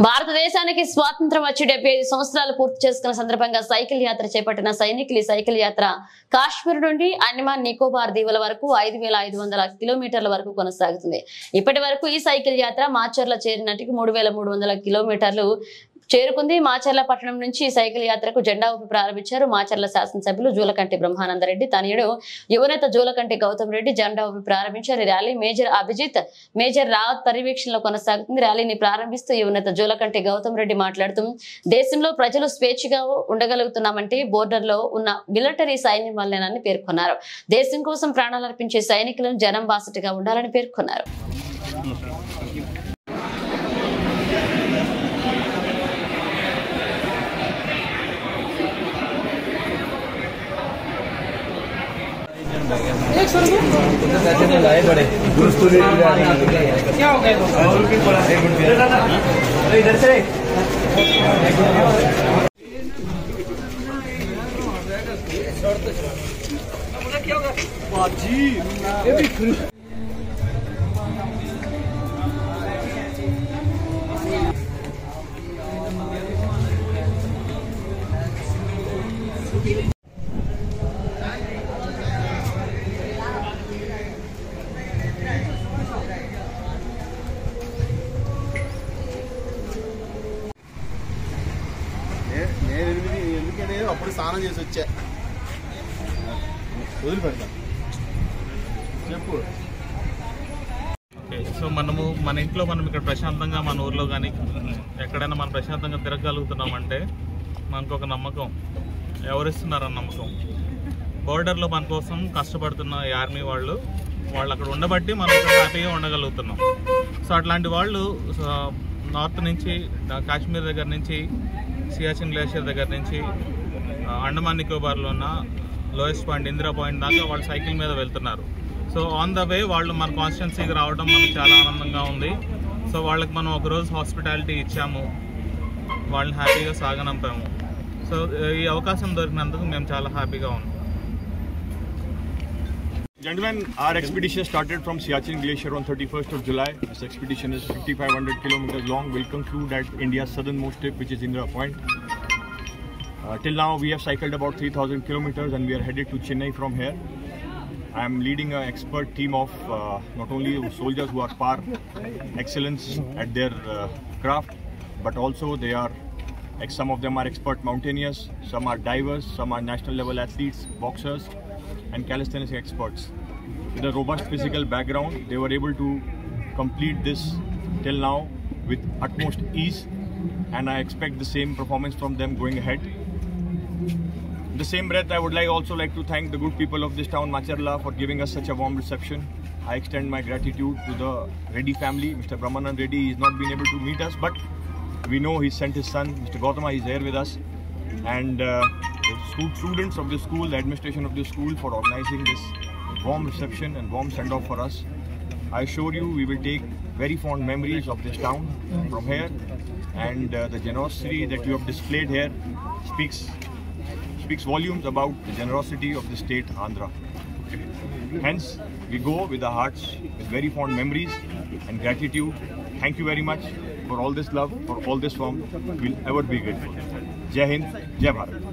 భారతదేశానికి స్వాతంత్ర్యం వచ్చి 75 సంవత్సరాలు పూర్తి చేసుకున్న సందర్భంగా సైకిల్ యాత్ర చేపట్టిన సైనికులు సైకిల్ యాత్ర కాశ్మీర్ నుండి అండమాన్ నికోబార్ దీవుల వరకు 5500 కిలోమీటర్ల వరకు కొనసాగుతుంది. ఇప్పటి వరకు ఈ సైకిల్ యాత్ర మాచర్ల చేరినటికి 3300 కిలోమీటర్లు చేరుకుంది. మాచర్ల పట్టణం నుంచి ఈ సైకిల్ యాత్రకు జెండా ఊపి ప్రారంభించారు. మాచర్ల శాసనసభ్యులు జూలకంటి బ్రహ్మానందరెడ్డి తనయుడు యువనేత జూలకంటి గౌతమ్ రెడ్డి జెండా ఊపి ప్రారంభించారు. Rally major Abhijit major Rawat పర్యవేక్షణలో కొనసాగుతుంది. ర్యాలీని ప్రారంభిస్తూ యువనేత జూలకంటి గౌతమ్ రెడ్డి మాట్లాడుతూ దేశంలో ప్రజలు స్వేచ్ఛగా ఉండగలుగుతున్నామంటే బోర్డర్ లో ఉన్న మిలిటరీ సైన్యం వల్లేనని పేర్కొన్నారు. దేశం కోసం ప్రాణాలు అర్పించే సైనికులను జనం బాసటగా ఉండాలని పేర్కొన్నారు. लाए बड़े क्या हो गया इधर से क्या होगा बाजी ये भी అప్పుడు స్నానం చేసి వచ్చా వదిలిపెడతా చెప్పు. ఓకే, సో మన ఇంట్లో మనం ఇక్కడ ప్రశాంతంగా మన ఊర్లో కానీ ఎక్కడైనా మనం ప్రశాంతంగా తిరగలుగుతున్నామంటే మనకు ఒక నమ్మకం, ఎవరిస్తున్నారన్న నమ్మకం. బోర్డర్లో మన కోసం కష్టపడుతున్న ఈ ఆర్మీ వాళ్ళు అక్కడ ఉండబట్టి మనం ఇక్కడ హ్యాపీగా ఉండగలుగుతున్నాం. సో అట్లాంటి వాళ్ళు నార్త్ నుంచి కాశ్మీర్ దగ్గర నుంచి సియాచిన్ గ్లేషియర్ దగ్గర నుంచి అండమాన్ నికోబార్లో ఉన్న లోయెస్ట్ పాయింట్ ఇందిరా పాయింట్ దాకా వాళ్ళు సైకిల్ మీద వెళ్తున్నారు. సో ఆన్ ద వే వాళ్ళు మన కాన్స్టిట్యున్సీకి రావడం మనకు చాలా ఆనందంగా ఉంది. సో వాళ్ళకి మనం ఒకరోజు హాస్పిటాలిటీ ఇచ్చాము, వాళ్ళని హ్యాపీగా సాగనంపాము. సో ఈ అవకాశం దొరికినందుకు మేము చాలా హ్యాపీగా ఉన్నాం. Gentlemen, our expedition started from Siachen Glacier on 31st of July. This expedition is 5500 kilometers long. Will conclude at India's southernmost tip, which is Indira Point. Till now, we have cycled about 3000 kilometers and we are headed to Chennai from here. I am leading an expert team of not only soldiers who are par excellence at their craft, but also some of them are expert mountaineers, some are divers, some are national level athletes, boxers, and calisthenics experts. With a robust physical background, they were able to complete this till now with utmost ease, and I expect the same performance from them going ahead. In the same breath, I would also like to thank the good people of this town, Macharla, for giving us such a warm reception. I extend my gratitude to the Reddy family. Mr. Brahmanand Reddy has not been able to meet us, but we know he sent his son, Mr. Gautama, is here with us, and the students of the school, the administration of the school, for organizing this warm reception and warm send-off for us. I assure you we will take very fond memories of this town from here, and the generosity that you have displayed here speaks volumes about the generosity of the state Andhra. Hence, we go with our hearts with very fond memories and gratitude. Thank you very much for all this love, for all this warmth. We'll ever be grateful. Jai Hind, Jai Bharat.